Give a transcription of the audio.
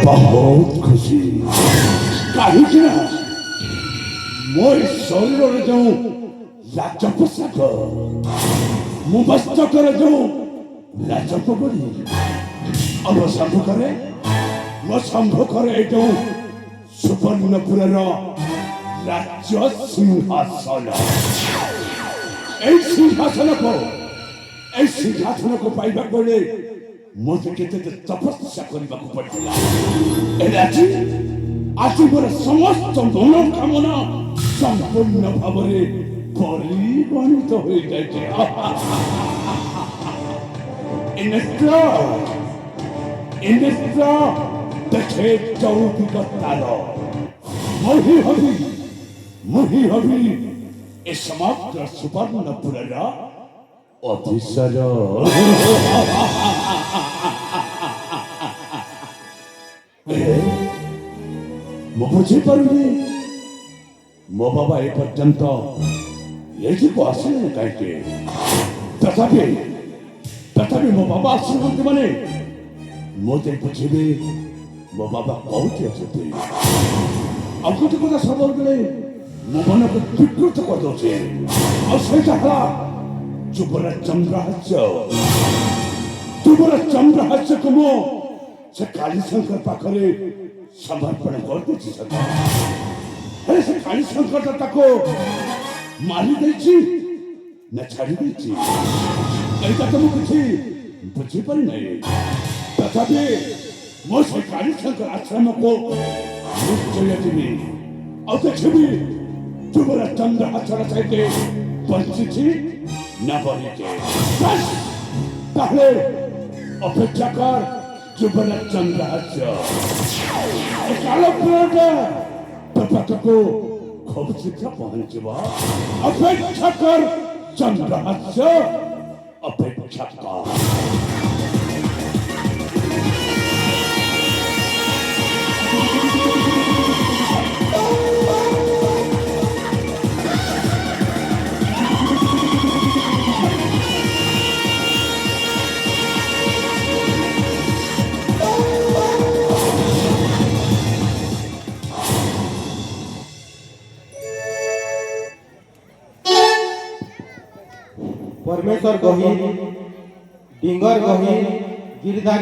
बहुत खुशी कहीं मो शरीर जो लाज पोशाक मो मस्तकर जो लाज पगड़ी अब सम्मुखरे मो सम्मुखरे जो सुवर्णपुर राज्य सिंहासन सिंहासन को पाइबा बेले मत केते तपस्या करने को पड़ता आज मोर समस्त मनोकामना संपूर्ण भाव परिगणित हो जाए देखे चौकिक तार मुही हबी ए समग्र सुवर्णपुर अफिसर मु बुझीपारे मो बाबा ए पर्यंत ये आसिले कहीं तथापि मो बाबा आसुना माने मुझे बुझे मो बाबा कौटी अच्छे आ गोटे कथा सब बेले मो मन को विकृत कर दे युवराज चंद्रहास्य को मो से कालीशंकर पाखरे समर्पण कर देछि से कालीशंकर ताको मारी देछि न छाड़ी देछि एटा तो मुझे बुझी पारि नहीं तथापि मो से कालीशंकर आश्रम को निश्चय जीवी और देखबी युवराज चंद्रहास्य चाहते बंची न बनी अपेक्षा कर युवराज चंद्रहास्य को खूब शीघ्र पहुंच अपेक्षा कर चंद्रहास्य अपेक्षा कर परमेश्वर गही डिंगर गही गिरधारी